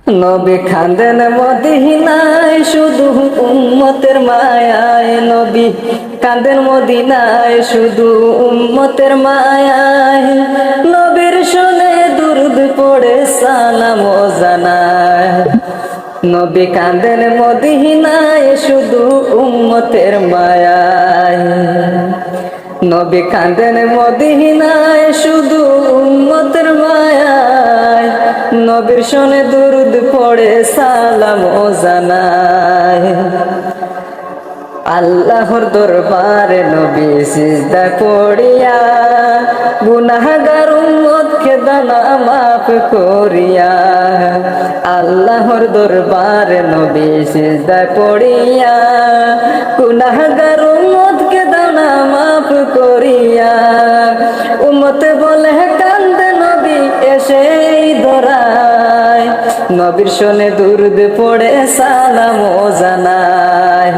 নবী কাঁদেন মদিনায় শুধু উম্মতের মায়ায়, নবী কাঁদেন মদিনায় শুধু উম্মতের মায়ায়। নবীর শুনে দুরুদ পড়ে সালাম জানায়, নবী কাঁদেন মদিনায় শুধু উম্মতের মায়ায়। নবী কাঁদেন মদিনায় শুধু উম্মতের মায়ায়, নবীর শুনে দুরুদ পড়ে সালাম জানায়। আল্লাহর দরবারে নবী সিজদা পড়িয়া গুনাহগার উম্মতকে দানা মাফ করিয়া। আল্লাহর দরবারে নবী সিজদা পড়িয়া গুনাহগার উম্মতকে দানা মাফ করিয়া। উম্মত বলে কান্দে নবী এসে ধরায়, নবীর শুনে দুরুদ পড়ে সালাম জানায়,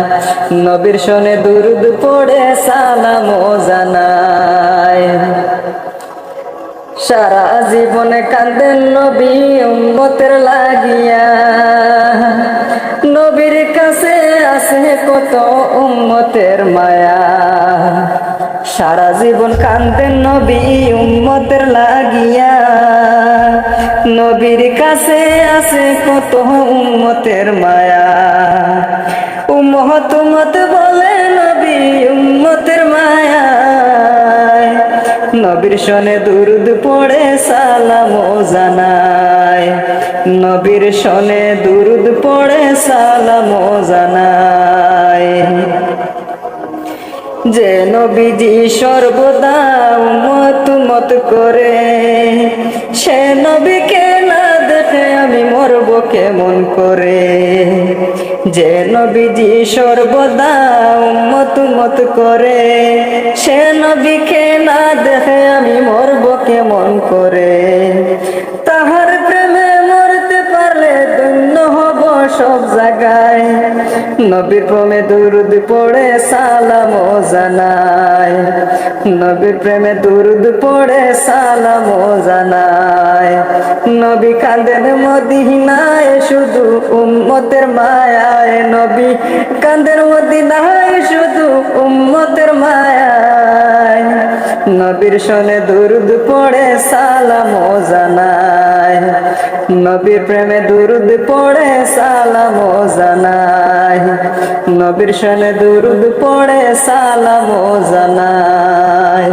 নবীর শুনে দুরুদ পড়ে সালাম জানায়। সারা জীবনে কাঁদেন নবী উম্মতের লাগিয়া, নবীর কাছে আছে কত উম্মতের মায়া। সারা জীবন কাঁদেন নবী উম্মতের লাগিয়া, নবীর কাছে আছে কত উম্মতের মায়া। উম্মত উম্মত বলে নবী উম্মতের মায়া, নবীর শুনে দুরুদ পড়ে সালাম জানায়, নবীর শুনে দুরুদ পড়ে সালাম জানায়। যে নবীজি সর্বদা উম্মত উম্মত করে, সে নবীকে না দেখে আমি মরব কেমন করে। যে নবীজি সর্বদা উম্মত উম্মত করে, সে নবীকে না দেখে আমি মরব কেমন করে। তাহার প্রেমে মরতে পারলে ধন্য হব সব জায়গায়, নবীর প্রেমে দুরুদ পড়ে সালাম জানায়, নবীর প্রেমে দুরুদ পড়ে সালাম জানায়। নবী কাঁদেন মদিনায় শুধু উম্মতের মায়ায়, নবী কাঁদেন মদিনায় শুধু উম্মতের মায়ায়। নবীর শুনে দুরুদ পড়ে সালাম জানায়, নবীর প্রেমে দুরুদ পড়ে সালাম জানায়, নবীর শুনে দুরুদ পড়ে সালাম জানায়।